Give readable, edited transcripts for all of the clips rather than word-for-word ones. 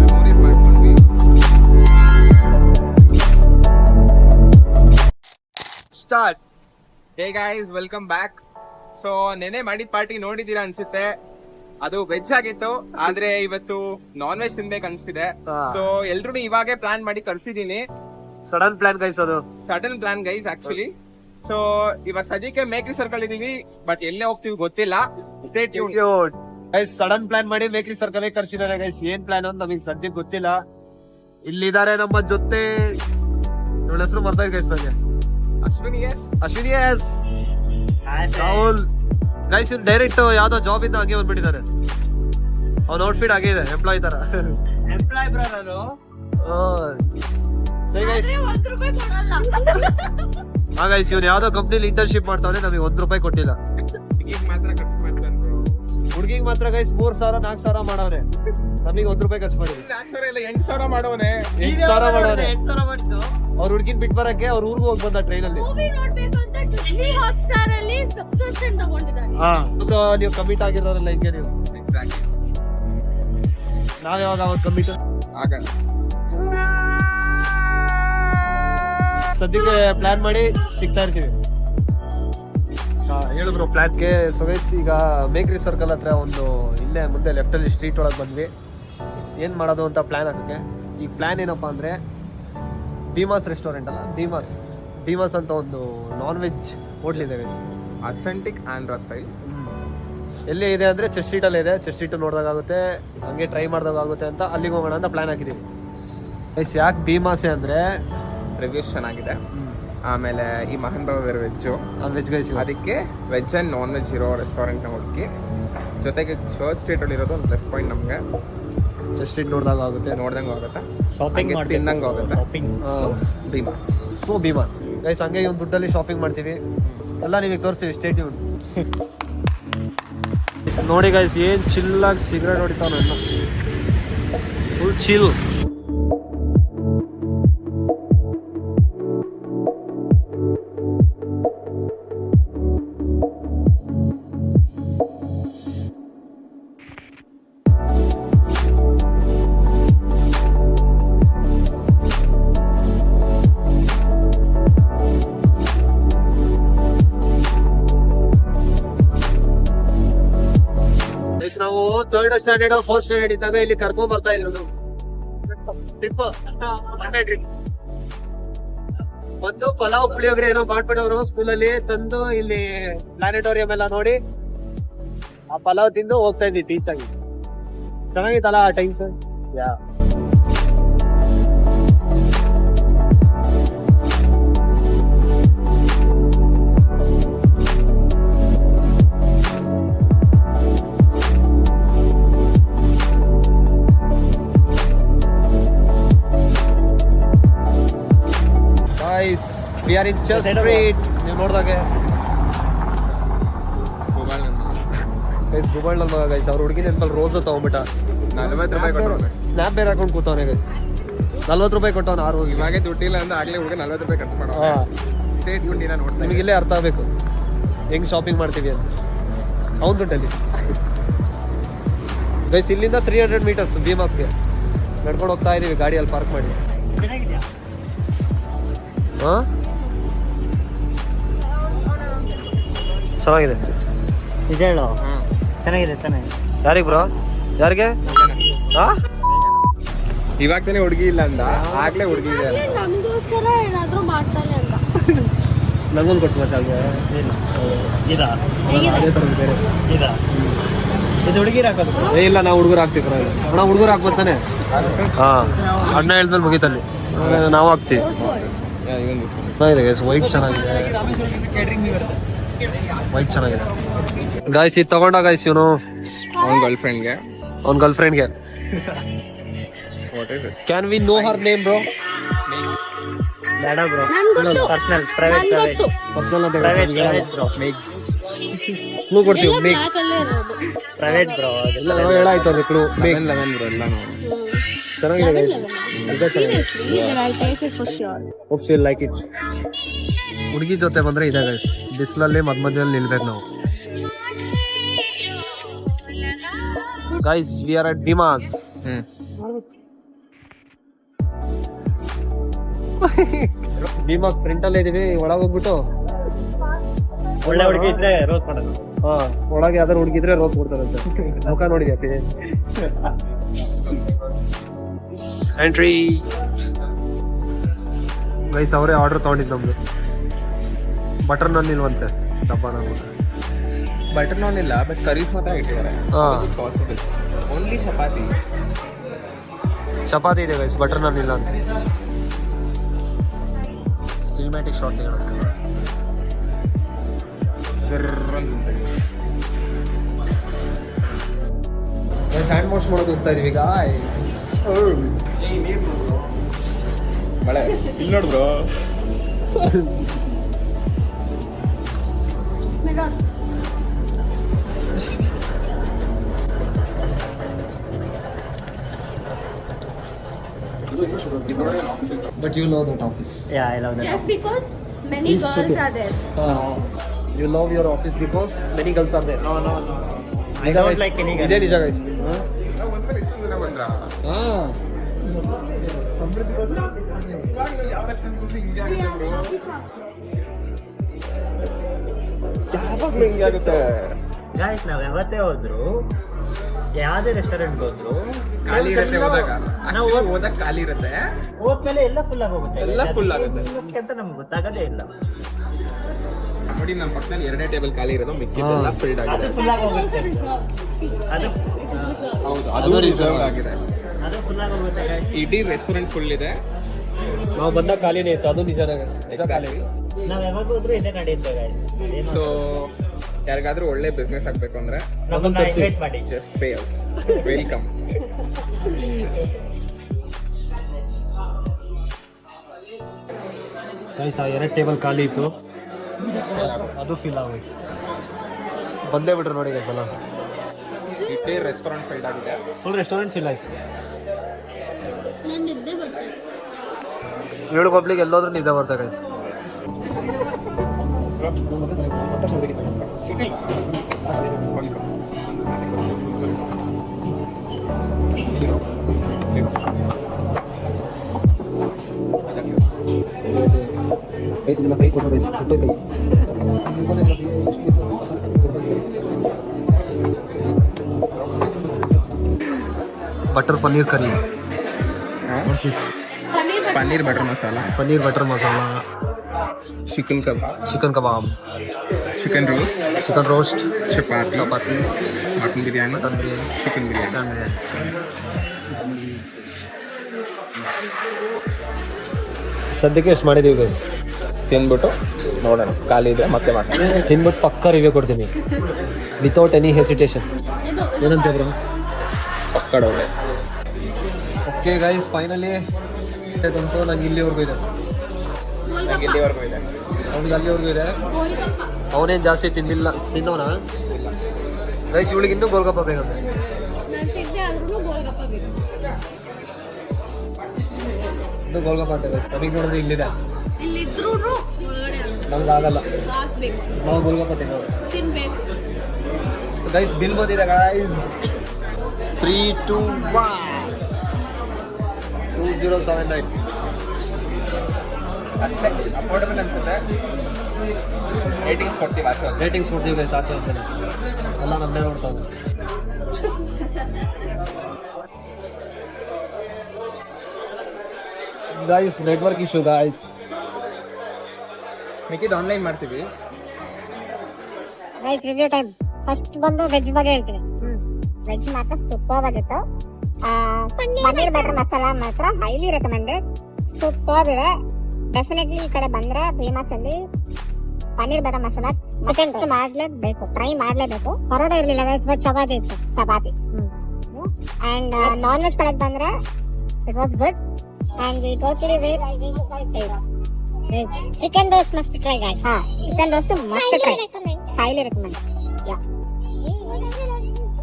Memories ಮಾಡ್ಕೊಂಡ್ವಿ. Start. Hey guys, welcome back. So ನೆನೆ ಮಾಡಿದ ಪಾರ್ಟಿ ನೋಡಿದೀರಾ ಅನ್ಸುತ್ತೆ. ಅದು ವೆಜ್ ಆಗಿತ್ತು, ಆದ್ರೆ ಇವತ್ತು ನಾನ್ ವೆಜ್ ತಿನ್ಬೇಕು ಅನ್ಸ್ತಿದೆ. ಸೊ ಎಲ್ರು ಇವಾಗೆ ಪ್ಲಾನ್ ಮಾಡಿ ಕರ್ಸಿದೀನಿ. ಸಡನ್ ಪ್ಲಾನ್ ಗೈಸ್, ಅದು sudden plan guys actually. So ಇವಾಗ ಸದ್ಯಕ್ಕೆ ಮೇಕ್ರಿ ಸರ್ಕಲ್ ಇದೀವಿ, ಬಟ್ ಎಲ್ಲೇ ಹೋಗ್ತೀವಿ ಗೊತ್ತಿಲ್ಲ. Stay tune. Guys sudden plan ಮಾಡಿ ಮೇಕ್ರಿ ಸರ್ಕಲ್ ಕರ್ಸಿದಾರೆ ಗೈಸ್. ಏನ್ ಪ್ಲಾನ್ ಅಂತ ನಮಗೆ ಸದ್ಯಕ್ಕೆ ಗೊತ್ತಿಲ್ಲ. ಇಲ್ಲಿದ್ದಾರೆ ನಮ್ಮ ಜೊತೆ, ಇವಳ ಹೆಸರು ಮರ್ತಾ ಗೈಸ್ ನಂಗೆ. Ashwini yes Rahul guys. ಇವ್ನು ಡೈರೆಕ್ಟ್ ಯಾವ್ದೋ ಜಾಬ್ ಇಂದ ಹಂಗೆ ಬಂದ್ಬಿಟ್ಟಿದ್ದಾರೆ. ಅವ್ನ ಔಟ್ಫಿಟ್ ಹಾಗೆ ಇದೆ, ಎಂಪ್ಲಾಯ್ ತರ. ಹಾ ಗೈಸ್, ಇವ್ನು ಯಾವ್ದೋ ಕಂಪ್ನಿಲಿ ಇಂಟರ್ನ್ಶಿಪ್ ಮಾಡ್ತಾವ್ರೆ, ನಮಗೆ ₹1 ಕೊಟ್ಟಿಲ್ಲ. ಮಾತ್ರ ಖರ್ಚು ಮಾಡ್ತಾನೆ. ಹುಡುಗಿಗೆ ಮಾತ್ರ ಗೈಸ್ 3,000 4,000 ಮಾಡವ್ರೆ, ನಮಗೆ ₹1 ಖರ್ಚು ಮಾಡಿದ್ವಿ. 4,000 ಇಲ್ಲ 8,000 ಮಾಡೋನೆ. 8,000 ಮಾಡವ್ರೆ. ಅವ್ರ ಹುಡುಗಿನ ಬಿಟ್ಟು ಬರಕ್ಕೆ ಅವ್ರ ಊರ್ಗೂ ಹೋಗಿ ಬಂದ ಟ್ರೈನ್ ಅಲ್ಲಿ. ನೀವು ಕಮಿಟ್ ಆಗಿರೋರಲ್ಲ ಹಿಂಗೆ ನೀವು. ನಾವ್ ಯಾವಾಗ ಅವತ್ತು ಕಮಿಟ್ ಆಗಲ್ಲ. ಸದ್ಯಕ್ಕೆ ಪ್ಲಾನ್ ಮಾಡಿ ಸಿಗ್ತಾ ಇರ್ತೀವಿ. ಹೇಳಿದ್ರು ಪ್ಲಾನ್ಗೆ. ಸೊ ಗೈಸ್, ಈಗ ಮೇಕ್ರಿ ಸರ್ಕಲ್ ಹತ್ರ ಒಂದು ಇಲ್ಲೇ ಮುಂದೆ ಲೆಫ್ಟ್ ಅಲ್ಲಿ ಸ್ಟ್ರೀಟ್ ಒಳಗೆ ಬಂದ್ವಿ. ಏನ್ ಮಾಡೋದು ಅಂತ ಪ್ಲಾನ್ ಹಾಕಕ್ಕೆ. ಈಗ ಪ್ಲಾನ್ ಏನಪ್ಪಾ ಅಂದ್ರೆ, ಭೀಮಾಸ್ ರೆಸ್ಟೋರೆಂಟ್ ಅಲ್ಲ, ಭೀಮಾಸ್ ಅಂತ ಒಂದು ನಾನ್ ವೆಜ್ ಹೋಟ್ಲ್ ಇದೆ ಗೈಸ್. Authentic Andhra style. ಎಲ್ಲಿ ಇದೆ ಅಂದ್ರೆ ಚೆಸ್ಟ್ ಸ್ಟ್ರೀಟ್ ಅಲ್ಲಿ ಇದೆ. ಚೆಸ್ಟ್ ಸ್ಟ್ರೀಟ್ ನೋಡಿದಾಗುತ್ತೆ, ಹಂಗೆ ಟ್ರೈ ಮಾಡಿದಾಗುತ್ತೆ ಅಂತ ಅಲ್ಲಿಗೆ ಹೋಗೋಣ ಅಂತ ಪ್ಲಾನ್ ಹಾಕಿದೀವಿ ಗೈಸ್. ಯಾಕೆ ಭೀಮಾಸೆ ಅಂದ್ರೆ ರಿವ್ಯೂಸ್ ಚೆನ್ನಾಗಿದೆ, ಆಮೇಲೆ ಈ ಮಹಾನ್ ಬಾಬಾ ಬೇರೆ ವೆಜ್ಜು ವೆಜ್ ಗೈಸ್. ಅದಕ್ಕೆ ವೆಜ್ ಅಂಡ್ ನಾನ್ ವೆಜ್ ಇರೋ ರೆಸ್ಟೋರೆಂಟ್ನ ಹುಡುಕಿ. ಜೊತೆಗೆ ಚರ್ಚ್ ಸ್ಟ್ರೀಟ್ ಅಲ್ಲಿ ಇರೋದು ಒಂದು ಪ್ಲಸ್ ಪಾಯಿಂಟ್ ನಮಗೆ. ಚೆಸ್ಟ್ ಸ್ಟ್ರೀಟ್ ನೋಡಿದಾಗ ಆಗುತ್ತೆ, ನೋಡ್ದಂಗೂ ಆಗುತ್ತೆ, ಶಾಪಿಂಗ್ ತಿಂದಂಗೂ ಆಗುತ್ತೆ. ಸೊ ಭೀಮಾಸ್ ಗೈಸ್, ಹಂಗೆ ಒಂದು ದುಡ್ಡಲ್ಲಿ ಶಾಪಿಂಗ್ ಮಾಡ್ತೀವಿ, ಎಲ್ಲ ನಿಮಗೆ ತೋರಿಸ್ತೀವಿ. Stay tune. ನೋಡಿ ಗೈಸ್, ಏನ್ ಚಿಲ್ಲಾಗಿ ಸಿಗರೇಟ್ ಹೊಡಿತಾವ, ನನ್ನ ಫುಲ್ ಚಿಲ್. ನಾವು 3rd ಸ್ಟ್ಯಾಂಡರ್ಡ್ 4th ಸ್ಟ್ಯಾಂಡರ್ಡ್ ಇದ್ದಾಗ ಇಲ್ಲಿ ಕರ್ಕೊಂಡ್ ಬರ್ತಾ ಇದ್ರು ಟ್ರಿಪ್. ಒಂದು ಪಲಾವ್ ಪುಳಿಯೋಗರೆ ಏನೋ ಮಾಡ್ಬಿಡೋರು ಸ್ಕೂಲಲ್ಲಿ ತಂದು ಇಲ್ಲಿ ಪ್ಲಾನೆಟೋರಿಯಂ ಎಲ್ಲ ನೋಡಿ ಆ ಪಲಾವ್ ತಿಂದು ಹೋಗ್ತಾ ಇದ್ವಿ ಟೀಸ್ ಆಗಿ. ಚೆನ್ನಾಗಿತ್ತಲ್ಲ ಆ times. Yeah we are in Church Street. ನೀವು ನೋಡಿದಾಗೆ ಗೂಗಲ್ ನಲ್ಲಿ ಗೈಸ್, ಅವ್ರ ಹುಡುಗಿ ನೆನಪಲ್ಲಿ ರೋಸ್ ತಗೊಂಡ್ಬಿಟ್ಟ. ₹40 ಕೊಟ್ಟವನೆ. ಸ್ನ್ಯಾಪ್ ಬೇರೆ ಹಾಕೊಂಡು ಕೂತವನೆ ಗೈಸ್. ₹40 ಕೊಟ್ಟವನ ಆ ರೋಸ್. ಇವಾಗೆ ದುಡ್ಡಿಲ್ಲ ಅಂದ್ರೆ ಆಗ್ಲೇ ಹುಡುಗ ₹40 ಖರ್ಚು ಮಾಡೋಣ. ಸ್ಟೇಟ್ ಮುಂಡಿನ ನೋಡ್ತಾ ನಿಮಗೆ ಇಲ್ಲೇ ಅರ್ಥ ಆಗಬೇಕು ಹೆಂಗ್ ಶಾಪಿಂಗ್ ಮಾಡ್ತೀವಿ ಅಂತ. ಅವ್ನ ದುಡ್ಡಲ್ಲಿ ಗೈಸ್. ಇಲ್ಲಿಂದ 300 ಮೀಟರ್ಸ್ ಭೀಮಾಸ್ಗೆ ನಡ್ಕೊಂಡು ಹೋಗ್ತಾ ಇದೀವಿ, ಗಾಡಿಯಲ್ಲಿ ಪಾರ್ಕ್ ಮಾಡಿ. ಚೆನ್ನಾಗಿದೆ ನಿಜ ಹೇಳು. ಚೆನ್ನಾಗಿದೆ ತಾನೆ. ಯಾರಿಗೆ ಬ್ರೋ? ಯಾರಿಗೆ? ಇವಾಗ ತಾನೇ ಹುಡುಗಿ ಇಲ್ಲ ಅಂದ, ಆಗ್ಲೇ ಹುಡುಗಿ ಇದೆ. ನಮಗೋಸ್ಕರ ಏನಾದ್ರೂ ಮಾಡ್ತಾನೆ ಅಂತ. ನಂಗೊಂದು ಕೊಡ್ತೀವಿ ಸಾಕು. ಇದಾ ಅದೇ ಥರ ಬೇರೆ ಇದಾ ಇದು ಹುಡುಗಿರು ಹಾಕೋದು. ಇಲ್ಲ, ನಾವು ಹುಡುಗರು ಹಾಕ್ತೀವಿ ಅಣ್ಣ. ಹುಡುಗರು ಹಾಕ್ಬರ್ತಾನೆ. ಅಣ್ಣ ಹೇಳ್ದ್ಮೇಲೆ ಮುಗಿತಲ್ಲಿ ನಾವು ಹಾಕ್ತೀವಿ. ಚೆನ್ನಾಗಿದೆ ಗೈಸ್, ವೈಟ್ ಚೆನ್ನಾಗಿದೆ. ವೈಟ್ ಚೆನ್ನಾಗಿದೆ ಗಾಯ್ಸ್. ಇದು ತಗೊಂಡ ಗಾಯ್ಸ್ ಇವನು ಅವ್ನ ಗರ್ಲ್ಫ್ರೆಂಡ್ಗೆ. ಅವ್ನ ಗರ್ಲ್ಫ್ರೆಂಡ್ಗೆ. Can we know her name bro? ಬೇಡ ಬ್ರೋ, ನಂಗೊತ್ತು. ಪರ್ಸನಲ್ ಪ್ರೈವೇಟ್ ಪರ್ಸನಲ್ ಅಂತ ಬ್ರೋ. ಮೇಕ್ಸ್ ಕ್ಲೂ ಕೊಡ್ತೀವಿ. Makes private bro. ಎಲ್ಲ ನಾವು ಹೇಳಾಯ್ತು ಅದು ಕ್ಲೂ. ಮೇಕ್ಸ್ 11 ಬ್ರೋ ಎಲ್ಲ ಚೆನ್ನಾಗಿದೆ ಗೈಸ್. ಇದು ಚೆನ್ನಾಗಿದೆ. Hope you like it. ಹುಡುಗಿ ಜೊತೆ ಬಂದ್ರೆ ಇದೆ ಗೈಸ್, ಬಿಸಿಲಲ್ಲಿ ಮಧ್ಯದಲ್ಲಿ ನಿಲ್ಬೇಕು ನಾವು. Guys we are at Bheema's. Bheema's front ಅಲ್ಲೇ ಇದೀವಿ. ಒಳಗೆ ಹೋಗ್ಬಿಟ್ಟು ಒಳ್ಳೆ ಹುಡುಗಿ ಇದ್ರೆ ರೋಸ್ ಮಾಡೋದು. ಹಾ, ಒಳಗೆ ಯಾವ್ದಾರು ಹುಡುಗಿದ್ರೆ ರೋಸ್ ಕೊಡ್ತಾರಂತೆ. ಮುಖ ನೋಡಿದ್ಯಾಕೆ ಎಂಟ್ರಿ ಗೈಸ್. ಅವರೇ ಆರ್ಡರ್ ತಗೊಂಡಿದ್ದು ನಮ್ದು. ಬಟರ್ ನಾನ್ ಇಲ್ವಂತೆ ಡಬ್ಬ. ಬಟರ್ ನಾನ್ ಇಲ್ಲ, ಬಟ್ ಕರೀಸ್ ಮಾತ್ರ ಇಟ್ಟಿದ್ದಾರೆ. Possible only chapati. ಚಪಾತಿ ಇದೆ ಗೈಸ್, ಬಟರ್ ನಾನ್ ಇಲ್ಲ ಅಂತ. ಸಿನಿಮ್ಯಾಟಿಕ್ ಶಾಟ್ ತೆಗೋಣ ಸರ್. ಹ್ಯಾಂಡ್ ವಾಶ್ ಮಾಡೋದು ಹೋಗ್ತಾ ಇದೀವಿ ಈಗ. ಮಳೆ ಇಲ್ಲಿ ನೋಡ್ bro. But you love that office. Yeah, I love that. Just because many He's girls stupid. are there. You love your office because many girls are there. No. I don't like any girl. ಇದೇ ನಿಜ guys. ಒಂದ್ಮೇಲೆ ಇಷ್ಟೊಂದು ಜನ ಬಂದ್ರ ಯಾವಾಗ್ಲೂ ಹಿಂಗೆ ಆಗುತ್ತೆ. Guys, ನಾವ್ ಯಾವತ್ತೇ ಹೋದ್ರು, ಯಾವ್ದೇ ರೆಸ್ಟೋರೆಂಟ್ ಹೋದ್ರು, ಖಾಲಿ ಇರುತ್ತೆ ಹೋದಾಗ. ನಾವು ಹೋದಾಗ ಖಾಲಿ ಇರುತ್ತೆ, ಹೋದ್ಮೇಲೆ ಎಲ್ಲ ಫುಲ್ ಆಗೋಗುತ್ತೆ. ಎಲ್ಲ full ಆಗುತ್ತೆ. ಅಂತ ನಮ್ಗೆ ಗೊತ್ತಾಗದೇ ಇಲ್ಲ. ನೋಡಿ ನಮ್ಮ ಪಕ್ಕದಲ್ಲಿ 2ನೇ ಟೇಬಲ್ ಖಾಲಿ ಇರೋದು, ಮಿಕ್ಕಿದ್ದೆಲ್ಲ ಫಿಲ್ಡ್ ಆಗಿದೆ. ಫುಲ್ That is also ಆಗೋಗುತ್ತೆ. reserved. See, ಅದು reserved. ಹೌದು, ಅದು ರಿಸರ್ವ್ ಆಗಿದೆ. ಅದು ಫುಲ್ ಆಗೋಗುತ್ತೆ guys. ಇಡೀ ರೆಸ್ಟೋರೆಂಟ್ ಫುಲ್ ಇದೆ. ನಾವು ಬಂದಾಗ ಖಾಲಿನೇ ಇತ್ತು, ಅದು ನಿಜ ಗೈಸ್. ನಾವ್ ಯಾವಾಗ ಹೋದ್ರು ಇದೇ ನಡೆಯುತ್ತೆ guys. ಸೊ ಯಾರಿಗಾದ್ರೂ ಒಳ್ಳೆ ಬಿಸ್ನೆಸ್ ಆಗ್ಬೇಕು ಅಂದ್ರೆ ನಮ್ಮನ್ನ ಇನ್ವೈಟ್ ಮಾಡಿ. Just pay us. Welcome. Guys, ಆ 2 ಟೇಬಲ್ ಖಾಲಿ ಇತ್ತು, ಅದು ಫಿಲ್ ಆಗೋಯ್ತು. ಬಂದೇ ಬಿಟ್ರು ನೋಡಿ ಗೈಸ್ ಎಲ್ಲ. ಇಡೀ ರೆಸ್ಟೋರೆಂಟ್ ಫಿಲ್ಡ್ ಆಗಿದೆ. ಫುಲ್ ರೆಸ್ಟೋರೆಂಟ್ ಫಿಲ್ ಆಯ್ತು. ನಾನು ನಿದ್ದೆ ಬರ್ತೇನೆ. 7 ಪಬ್ಲಿಕ್ ಎಲ್ಲೋದ್ರೂ ನಿದ್ದೆ ಬರ್ತಾ ಗೈಸ್. ಕೈ ಕೊಟ್ಟು ಗೈಸ್, ಸುಟ್ಟು ಕೈ. Butter paneer curry, paneer butter masala, paneer butter masala, chicken kebab, chicken kebab, chicken roast, chicken roast, chapati, chapati, mutton biryani, mutton biryani, chicken biryani. ಸದ್ಯಕ್ಕೆ ಎಷ್ಟು ಮಾಡಿದೀವಿ ಗೈಸ್. ತಿಂದ್ಬಿಟ್ಟು ನೋಡೋಣ, ಖಾಲಿ ಇದೆ ಮತ್ತೆ ಮಾಡ್ತೀನಿ. ತಿನ್ಬಿಟ್ಟು ಪಕ್ಕ ರಿವ್ಯೂ ಕೊಡ್ತೀನಿ ವಿತೌಟ್ ಎನಿ ಹೆಸಿಟೇಷನ್. ಏನಂತ ಬ್ರೋ? ಪಕ್ಕಡ ಒಳ್ಳೆ. ಓಕೆ ಗೈಸ್, ಫೈನಲಿ ಬಂತು. ನಂಗೆ ಇಲ್ಲಿವರೆಗೂ ಇದೆ, ನಂಗೆ ಇಲ್ಲಿವರೆಗೂ ಇದೆ. ಅವ್ನಿಗೆ ಅಲ್ಲಿವರೆಗೂ ಇದೆ. ಗೋಲ್ಗಪ್ಪ. ಅವನೇನು ಜಾಸ್ತಿ ತಿನ್ನೋನ ಗೈಸ್. ಇವಳಿಗೆ ಇನ್ನೂ ಗೋಲ್ಗಪ್ಪ ಬೇಕಂತೆ. ನಾನು ತಿಂದೆ ಆದ್ರೂ ಗೋಲ್ಗಪ್ಪ ಬೇಕು. ಇನ್ನೂ ಗೋಲ್ಗಪ್ಪ ಅಂತ ಗೈಸ್. ನಮಗೆ ನೋಡಿದ್ರೆ ಇಲ್ಲಿದೆ, ಇಲ್ಲಿದ್ರೂ ಒಳಗಡೆ ನಮ್ಗೆ ಆಗಲ್ಲ. ಹಾಕ್ಬೇಕು, ನಾವು ಗೋಲ್ಗಪ್ಪ ತಿನ್ನೋದು ತಿನ್ಬೇಕು. ಗೈಸ್. ಬಿಲ್ ಬಂದಿದೆ ಗೈಸ್. 3, 2, 1 2079. ಅಷ್ಟೇ ಅಫೋರ್ಡಬಲ್ ಅನ್ಸುತ್ತೆ. ರೇಟಿಂಗ್ಸ್ ಕೊಡ್ತೀವಿ ಆಚೆ ಹೋದ್ರೆ. ರೇಟಿಂಗ್ಸ್ ಕೊಡ್ತೀವಿ ಗೈಸ್ ಆಚೆ ಅಂತಾನೆ. ಎಲ್ಲ ನಮ್ಮನ್ನೇ ನೋಡ್ತಾವೆ ಗೈಸ್. Network issue guys. ಮಿಕ್ಕಿದ್ದು ಆನ್ಲೈನ್ ಮಾಡ್ತೀವಿ. Guys, review time. ಫಸ್ಟ್ ಬಂದು ವೆಜ್ ಬಗ್ಗೆ ಹೇಳ್ತೀನಿ. ವೆಜ್ ಮಾತ್ರ ಸೂಪರ್ ಆಗಿತ್ತು. ಪನ್ನೀರ್ ಬಟರ್ ಮಸಾಲ ಮಾತ್ರ ಹೈಲಿ ರೆಕಮೆಂಡೆಡ್, ಸೂಪರ್ ಇದೆ. ಡೆಫಿನೆಟ್ಲಿ ಈ ಕಡೆ ಬಂದ್ರೆ ಫೇಮಸ್ ಅಲ್ಲಿ ಪನ್ನೀರ್ ಬಟರ್ ಮಸಾಲ ಟೆಸ್ಟ್ ಮಾಡ್ಲೇಬೇಕು, ಟ್ರೈ ಮಾಡ್ಲೇಬೇಕು. ಪರೋಟ ಇರ್ಲಿಲ್ಲ ಗೈಸ್, ಬಟ್ ಚಪಾತಿ ಇತ್ತು. ಚಪಾತಿ ಅಂಡ್ ನಾನ್ ವೆಜ್ ಕಡೆಗೆ ಬಂದ್ರೆ it was good and we totally veg. Chicken roast must try guys. Chicken roast must try, highly recommend. Yeah,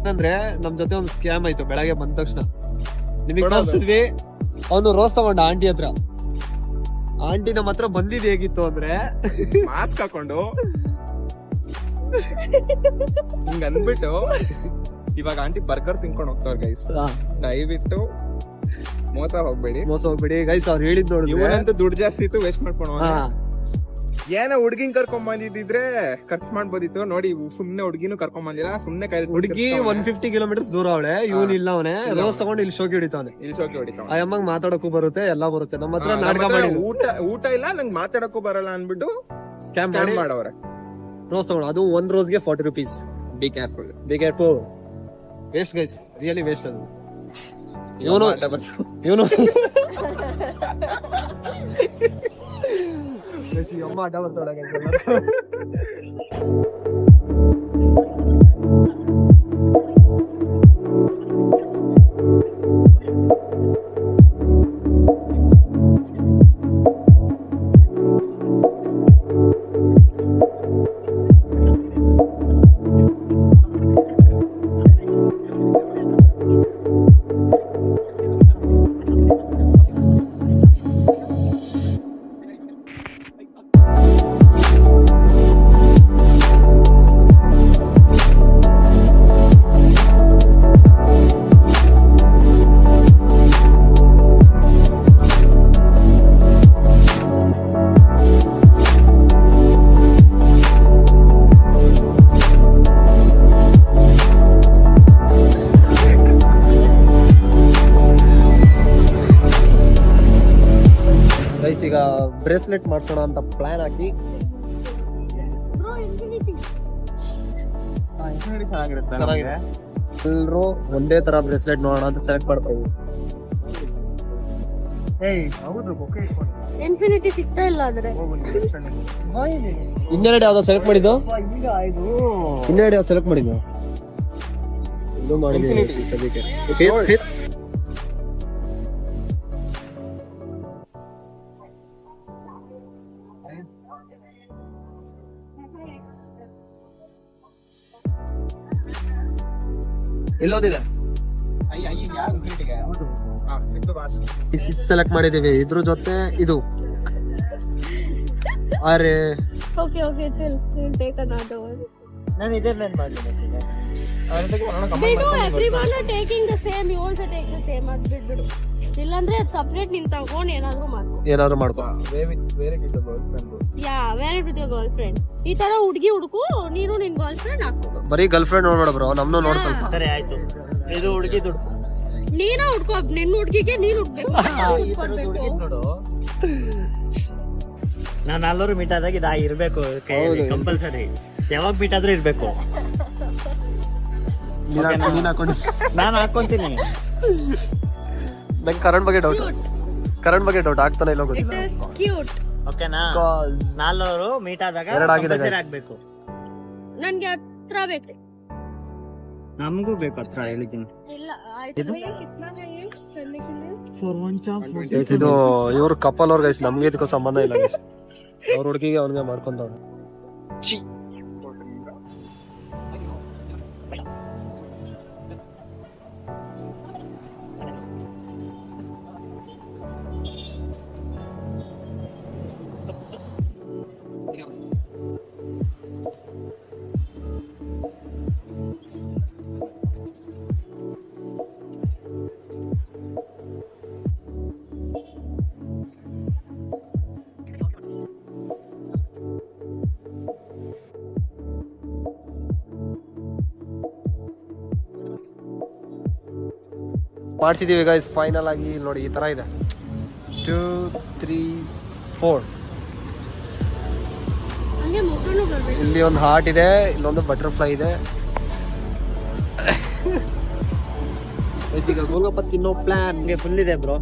ಅಂದ್ರೆ ನಮ್ ಜೊತೆ ಒಂದು ಸ್ಕ್ಯಾಮ್ ಆಯ್ತು. ಬೆಳಗ್ಗೆ ಬಂದ ತಕ್ಷಣ ನಿಮಗೆ ತೋರಿಸಿದ್ವಿ. ಅವನು ರೋಸ್ ತಗೊಂಡ ಆಂಟಿ ಹತ್ರ. ಆಂಟಿ ನಮ್ಮ ಹತ್ರ ಬಂದಿದ್ ಹೇಗಿತ್ತು ಅಂದ್ರೆ, ಮಾಸ್ಕ್ ಹಾಕೊಂಡು ಹಿಂಗ ಅಂದ್ಬಿಟ್ಟು ಇವಾಗ ಆಂಟಿ ಬರ್ಗರ್ ತಿನ್ಕೊಂಡು ಹೋಗ್ತಾವ್ರ ಗೈಸ್, ದಯವಿಟ್ಟು ಮೋಸ ಹೋಗ್ಬೇಡಿ. ಮೋಸ ಹೋಗ್ಬೇಡಿ ಗೈಸ್, ಅವ್ರು ಹೇಳಿದ್ ನೋಡಿ. ಇವನಂತೂ ದುಡ್ಡು ಜಾಸ್ತಿ ಇತ್ತು, ವೇಸ್ಟ್ ಮಾಡ್ಕೊಂಡು ಏನೋ ಹುಡ್ಗಿನ್ ಕರ್ಕೊಂಡ್ ಬಂದಿದ್ರೆ ಖರ್ಚು ಮಾಡ್ಬೋದಿತ್ತು. ನೋಡಿ ಸುಮ್ನೆ ಹುಡ್ಗಿನೂ ಕರ್ಕೊಂಡ್ ಬಂದಿಲ್ಲ, ಸುಮ್ನೆ ಕೈ ಹುಡುಗಿ 150 ಕಿಲೋಮೀಟರ್ಸ್ ದೂರ ಅವಳೆ, ಇವನ್ ಇಲ್ಲ ಅವನೇ ರೋಸ್ ತಗೊಂಡು ಇಲ್ಲಿ ಶೋಕಿ ಹಿಡಿತಾವನೆ. ಇಲ್ಲಿ ಶೋಕಿ ಹೊಡಿತಾವ. ಆ ಅಮ್ಮಂಗ್ ಮಾತಾಡಕ್ಕೂ ಬರುತ್ತೆ, ಎಲ್ಲ ಬರುತ್ತೆ. ನಮ್ಮ ಹತ್ರ ನಾಟಕ ಮಾಡಿ ಊಟ ಇಲ್ಲ ನಂಗೆ ಮಾತಾಡಕ್ಕೂ ಬರಲ್ಲ ಅನ್ಬಿಟ್ಟು ಸ್ಕ್ಯಾಮ್ ಮಾಡವ್ರೆ. ರೋಸ್ ತಗೊಂಡು, ಅದು 1 ರೋಸ್ಗೆ 40 rupees. Be careful. Waste guys, really waste ಅದು. ಇವನು ಅಮ್ಮ ಆಟ ಬರ್ತಾಳೆ. ಗೈಸ್ ಈಗ ಬ್ರೇಸ್ಲೆಟ್ ಮಾಡ್ಸೋಣ ಅಂತ ಪ್ಲಾನ್ ಹಾಕಿ ಬ್ರೋ ಇನ್ಫಿನಿಟಿ ಚೆನ್ನಾಗಿದೆ. ಎಲ್ರು ಒಂದೇ ತರ ಬ್ರೇಸ್ಲೆಟ್ ನೋಡೋಣ ಅಂತ ಸೆಲೆಕ್ಟ್ ಮಾಡ್ತೀವಿ. ಇನ್ಫಿನಿಟಿ ಸಿಗ್ತಾ ಇಲ್ಲ ಆದ್ರೆ. ಇನ್ನೆರಡು ಯಾವ್ದೋ ಸೆಲೆಕ್ಟ್ ಮಾಡಿದ್ದು, ಇನ್ನೆರಡು ಯಾವ್ದು ಸೆಲೆಕ್ಟ್ ಮಾಡಿದ್ದು, ಇದು ಮಾಡಿದ್ದೀವಿ ಸದ್ಯಕ್ಕೆ. ಎಲ್ಲೋದಿದೆ ಸೆಲೆಕ್ಟ್ ಮಾಡಿದೀವಿ. ಇದ್ರ ಜೊತೆ ಇದು ಅರೆ okay okay take another one. ನಾನು ಇದನ್ನ ಮಾಡ್ತೀನಿ. ಬಿಡು, everyone are taking the same, you also take the same. ಅದ್ ಬಿಟ್ಬಿಡು, ಇಲ್ಲಾಂದ್ರೆ ಅದು ಸಪ್ರೇಟ್ ನಿನ್ ತಗೊಂಡ್ ಏನಾದ್ರು ಮಾಡ್ಕೊ. Yeah where with your girlfriend. ಈ ತರ ಹುಡುಗಿ ಹುಡುಕು, ನೀನು ನಿನ್ ಗರ್ಲ್ ಫ್ರೆಂಡ್ ಹಾಕೋ. ಬರೀ ಗರ್ಲ್ ಫ್ರೆಂಡ್ ನೋಡ್ಬೇಡ ಬ್ರೋ, ನಮ್ನು ನೋಡ್ ಸ್ವಲ್ಪ. ಸರಿ ಆಯ್ತು, ಇದು ಹುಡುಗಿ ದುಡ್ಡು ನೀನ ಹುಡ್ಕೋ, ನಿನ್ ಹುಡುಗಿಗೆ ನೀನ್ ಹುಡ್ಬೇಕು. ನೋಡು. ನಾನು ಎಲ್ಲರೂ ಮೀಟ್ ಆದಾಗ ಇದು ಇರ್ಬೇಕು ಕಂಪಲ್ಸರಿ. ಯಾವಾಗ ಮೀಟ್ ಆದ್ರೂ ಇರ್ಬೇಕು. ನಾನು ಹಾಕೊಂತೀನಿ. ನಂಗೆ ಕರಣ್ ಬಗ್ಗೆ ಡೌಟ್ ಆಗ್ತಾನೆ ಇಲ್ಲ It is cute. ಓಕೆನಾ? ನಾಲ್ವರು ಮೀಟ್ ಆದಾಗ ಎರಡಾಗಿದೆ compulsory ಆಗ್ಬೇಕು. ನನ್ಗೆ ಹತ್ರ ಬೇಕು. ನಮಗೂ ಬೇಕು ಹತ್ರ, ಹೇಳಿದ್ದೀನಿ. ಇಲ್ಲ ಆಯ್ತು. ಇದು ಇವ್ರ ಕಪಲ್ ಅವ್ರ ಗೈಸ್, ನಮ್ಗೆ ಇದಕ್ಕೂ ಸಂಬಂಧ ಇಲ್ಲ ಗೈಸ್. ಅವ್ರ ಹುಡುಗಿಗೆ ಅವ್ನಿಗೆ ಮಾಡ್ಕೊಂಡವ್ರು. ಮಾಡ್ಸಿದೀವಿ ಗೈಸ್ ಫೈನಲ್ ಆಗಿ. ನೋಡಿ ಈ ತರ ಇದೆ, 2 3 4. ಹಂಗೆ ಮುಖನೂ ಬರ್ಬೇಕು. ಇಲ್ಲಿ ಒಂದು ಹಾರ್ಟ್ ಇದೆ, ಇಲ್ಲೊಂದು ಬಟರ್ಫ್ಲೈ ಇದೆ. ಈಗ ಗೋಲ್ಗಪ್ಪ ತಿನ್ನೋ ಪ್ಲಾನ್ ಫುಲ್ ಇದೆ ಬ್ರೋ,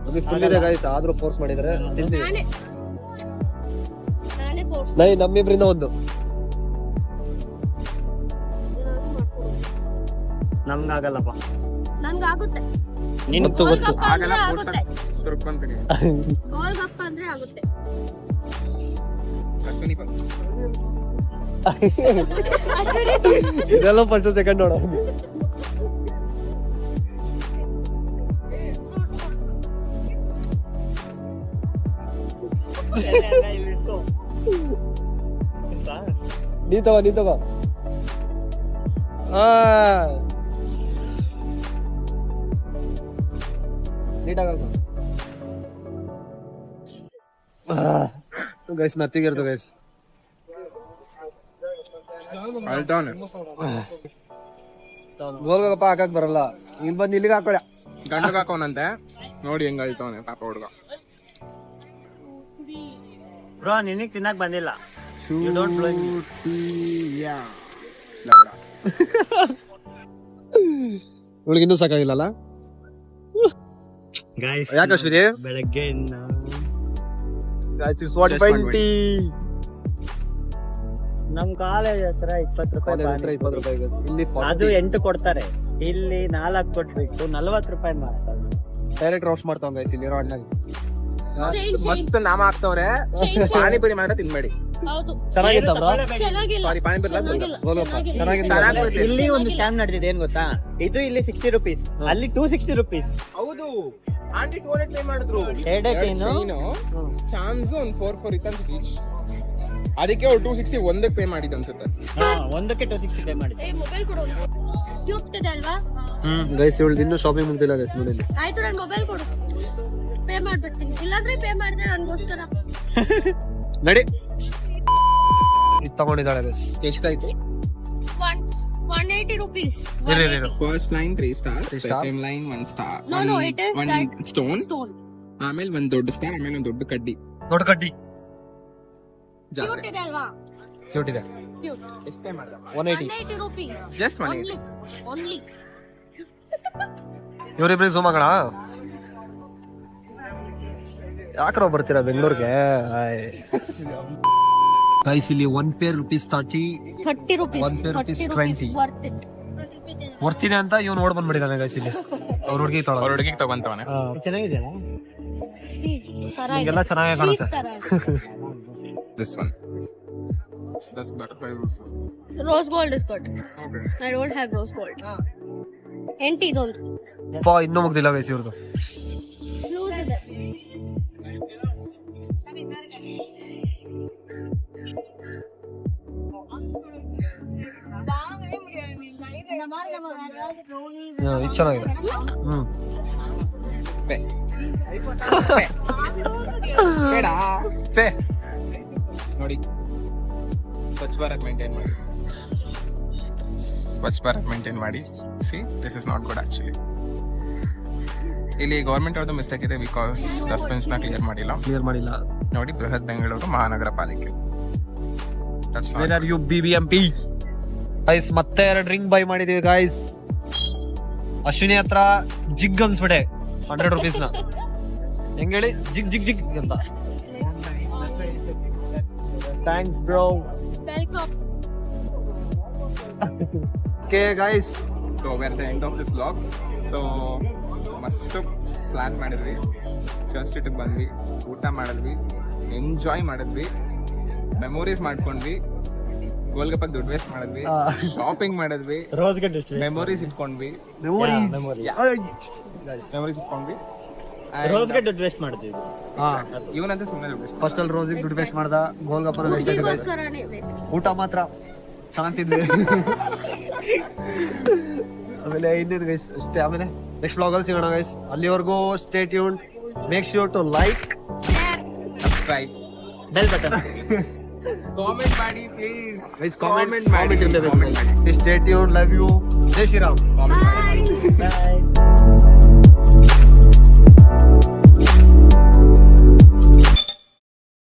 ಅದು ಫುಲ್ ಇದೆ ಗೈಸ್. ಆದ್ರೂ ಫೋರ್ಸ್ ಮಾಡಿದ್ರೆ ತಿಂತೀವಿ. ನಾನೇ ಫೋರ್ಸ್ ನಮ್ಮಿಬ್ರಿಂದ ಒಂದು. ನಮ್ಗಾಗಲ್ಲಪ್ಪ. ನನ್ಗಾಗುತ್ತೆ. ಗೊತ್ತು ಆಗಲ್ಲ, ಆಗುತ್ತೆ. ತುರ್ಕೊಂತೀನಿ. ಗೋಲ್ಗಪ್ಪ ಅಂದ್ರೆ ಆಗುತ್ತೆ. ಇದೆಲ್ಲ ಫಸ್ಟ್ ಸೆಕೆಂಡ್ ನೋಡ. ನೀ ತಗೋ. ನೀಟಾಗಿ ಗೈಸ್ ನತ್ತಿಗೆ ಇರ್ತದೆ ಗೈಸ್. ಅಲ್ಟೋನ್ ಗೋಲ್ಗಪ್ಪ ಹಾಕಕ್ ಬರಲ್ಲ, ಇಲ್ಲಿ ಬಂದು ಇಲ್ಲಿಗೆ ಹಾಕೊಳ್ಳ. ಗಂಡಗ ಹಾಕೋನಂತೆ ನೋಡಿ ಹೆಂಗ್ ಅಳ್ತವನೆ ಪಾಪ ಹುಡುಗ. ಬ್ರೋ ನಿನಗ್ ತಿನ್ನಕ್ ಬಂದಿಲ್ಲ. You don't blame me. ಇವಳಿಗೆ ಇನ್ನೂ ಸಾಕಾಗಿಲ್ಲಲ್ಲ. Guys, ಯಾಕೆ ಅಶ್ವಿನಿ? ಬೆಳಗ್ಗೆ It's 120. ನಮ್ ಕಾಲೇಜ್ ಹತ್ರ 20 ರೂಪಾಯಿ ಪಾನಿ. 20 ರೂಪಾಯಿ guys. ಇಲ್ಲಿ ಅದು 8 ಕೊಡ್ತಾರೆ, ಇಲ್ಲಿ 4 ಕೊಟ್ಬಿಟ್ಟು 40 ರೂಪಾಯಿ ಮಾಡ್ತಾರೆ. ಡೈರೆಕ್ಟ್ ರೋಸ್ಟ್ ಮಾಡ್ತಾವ ಗೈಸ್ ಇಲ್ಲಿ ಇರೋ ಅಣ್ಣಾಗಿ. ಮಸ್ತ್ ನಾಮ ಹಾಕ್ತವ್ರೆ. ಪಾನಿಪುರಿ ಮಾತ್ರ ತಿನ್ಬೇಡಿ. ಹೌದು ಚೆನ್ನಾಗಿತ್ತ ಬ್ರೋ? ಚೆನ್ನಾಗಿಲ್ಲ ಸಾರಿ ಪಾನಿಪುರಿ ಚೆನ್ನಾಗಿತ್ತು. ಇಲ್ಲಿ ಒಂದು ಸ್ಕ್ಯಾಮ್ ನಡೆದಿದೆ, ಏನ್ ಗೊತ್ತಾ? ಇದು ಇಲ್ಲಿ 60 ರುಪೀಸ್, ಅಲ್ಲಿ 260 ರುಪೀಸ್. ಹೌದು ಆಂಟಿ 200 ಪೇ ಮಾಡಿದ್ರು. ಎರಡೇ ಚೈನು ಚಾಮ್ಸ್ ಒಂದು 4 ಇತ್ತು ಈಚ್. ಅದಕ್ಕೆ ಅವ್ರು 260 ಒಂದಕ್ಕೆ ಪೇ ಮಾಡಿದ್ದು ಅನ್ಸುತ್ತೆ. ಒಂದಕ್ಕೆ 260 ಪೇ ಮಾಡಿದೆ. ಏ ಮೊಬೈಲ್ ಕೊಡು. ಕ್ಯೂಟ್ ಇದೆ ಅಲ್ವಾ? ಗೈಸ್ ಇವಳು ಇನ್ನೂ ಶಾಪಿಂಗ್ ಮುಗ್ದಿಲ್ಲ ಗೈಸ್ ನೋಡಿ. ಆಯ್ತು ನನ್ನ ಮೊಬೈಲ್ ಕೊಡು, ಪೇ ಮಾಡ್ಬಿಡ್ತೀನಿ. ಇಲ್ಲಾಂದ್ರೆ ಪೇ ಮಾಡಿದ್ರೆ ನನಗೋಸ್ಕರ. ನಡಿ. ಇದು ತಗೊಂಡಿದ್ದಾಳೆ ಗೈಸ್. ಎಷ್ಟಾಯ್ತು? 180 rupees. First line 3 stars, second line 1 star. No, it is one that stone. ಆಮೇಲೆ ಒಂದು ದೊಡ್ಡ ಸ್ಟಾರ್, ಆಮೇಲೆ ಒಂದು ದೊಡ್ಡ ಕಡ್ಡಿ. ದೊಡ್ಡ ಕಡ್ಡಿ ಜಾತ್ರೆ. ಕ್ಯೂಟ್ ಇದೆ ಅಲ್ವಾ? ಕ್ಯೂಟ್ ಇದೆ. ಕ್ಯೂಟ್. ಎಷ್ಟು ಪೇ ಮಾಡ್ದ? 180 rupees. Just 180. Only. ಇವರಿಬ್ರಿಗೆ ಝೂಮ್ ಆಗೋಣ. ಯಾಕ್ರೋ ಬರ್ತೀರಾ ಬೆಂಗಳೂರಿಗೆ? ಗೈಸ್ ಇಲ್ಲಿ 1 pair rupees 30 rupees. 1 pair rupees 20. Worth it. ವರ್ತಿದೆ ಅಂತ ಇವ್ನು ಓಡ್ ಬಂದ್ಬಿಟ್ಟಿದ್ದಾನೆ ಗೈಸ್ ಇಲ್ಲಿ. ಅವ್ರ ಹುಡುಗಿ ತೊಗೊಳ. ಅವ್ರ ಹುಡುಗಿಗೆ ತಗೊಂತವನೆ. ಚೆನ್ನಾಗಿದೆಯಲ್ಲ? ಹಿಂಗೆಲ್ಲ ಚೆನ್ನಾಗಿ ಕಾಣುತ್ತೆ. This one. This butterfly rose. Rose gold is good. Okay. I don't have rose gold. ಎಂಟಿ ಇದೊಂದು. ಇನ್ನೂ ಮುಗ್ದಿಲ್ಲ ಗೈಸ್ ಇವ್ರದ್ದು. ಲೂಸ್ ಇದೆ. ಇದು ಚೆನ್ನಾಗಿದೆ. ಪೇ. ಬೇಡ. ಪೇ. ನೋಡಿ ಸ್ವಚ್ಛ ಭಾರತ್ ಮೇಂಟೈನ್ ಮಾಡಿ. ಸ್ವಚ್ಛ ಭಾರತ್ ಮೇಂಟೈನ್ ಮಾಡಿ. See this is not good actually. ಇಲ್ಲಿ ಗೌರ್ಮೆಂಟ್ ಅವ್ರದ್ದು ಮಿಸ್ಟೇಕ್ ಇದೆ, ಬಿಕಾಸ್ ಡಸ್ಟ್ಬಿನ್ಸ್ ನ ಕ್ಲಿಯರ್ ಮಾಡಿಲ್ಲ. ನೋಡಿ ಬೃಹತ್ ಬೆಂಗಳೂರು ಮಹಾನಗರ ಪಾಲಿಕೆ. Where are you BBMP? Guys ಮತ್ತೆ 2 ರಿಂಗ್ ಬೈ ಮಾಡಿದೀವಿ ಗೈಸ್. ಅಶ್ವಿನಿ ಹತ್ರ ಜಿಗ್ ಅನ್ಸ್ಬಿಟ್ಟೆ 100 rupees ನ. ಹೆಂಗ್ ಹೇಳಿ? ಜಿಗ್ ಜಿಗ್ ಜಿಗ್ ಅಂತ. Thanks bro. Welcome. Okay guys, so we are the end of this vlog. So ಮಸ್ತ್ ಪ್ಲಾನ್ ಮಾಡಿದ್ವಿ, ಚರ್ಚ್ ಸ್ಟ್ರೀಟ್ಗೆ ಬಂದ್ವಿ, ಊಟ ಮಾಡಿದ್ವಿ, ಎಂಜಾಯ್ ಮಾಡಿದ್ವಿ, ಮೆಮೊರೀಸ್ ಮಾಡ್ಕೊಂಡ್ವಿ, ಗೋಲ್ಗಪ್ಪಗೆ ದುಡ್ಡು ವೇಸ್ಟ್ ಮಾಡಿದ್ವಿ, ಶಾಪಿಂಗ್ ಮಾಡಿದ್ವಿ, ರೋಸ್ ಗಡ್ ಮೆಮೊರೀಸ್ ಇಟ್ಕೊಂಡ್ವಿ. ರೋಸ್ ಗಡ್ ವೇಸ್ಟ್ ಮಾಡ್ತೀವಿ. ಇವನಂತ ಸುಮ್ಮನೆ ದುಡ್ಡು waste. ಫಸ್ಟ್ ಅಲ್ಲಿ ರೋಸಿಗೆ ದುಡ್ಡು ವೇಸ್ಟ್ ಮಾಡ್ದ, ಗೋಲ್ಗಪ್ಪನ ವೇಸ್ಟ್ ಆಗಿದೆ ಗೈಸ್. ಗೋಸ್ಕರನೇ waste. ಊಟ ಮಾತ್ರ ಚೆನ್ನಾಗ್ತಿದ್ವಿ. ಆಮೇಲೆ ಇನ್ನೇನು ಗೈಸ್ ಅಷ್ಟೇ. ಆಮೇಲೆ ನೆಕ್ಸ್ಟ್ ವ್ಲಾಗ್ ಅಲ್ಲಿ ಸಿಗೋಣ ಗೈಸ್. ಅಲ್ಲಿವರೆಗೂ stay tuned. Make sure to like, Subscribe, bell button, comment ಮಾಡಿ ಪ್ಲೀಸ್. ಗೈಸ್ ಕಾಮೆಂಟ್ ಮಾಡಿ. Stay tuned. Love you. ಜೈ ಶ್ರೀರಾಮ್. ಕಾಮೆಂಟ್ ಮಾಡಿ. ಬಾಯ್.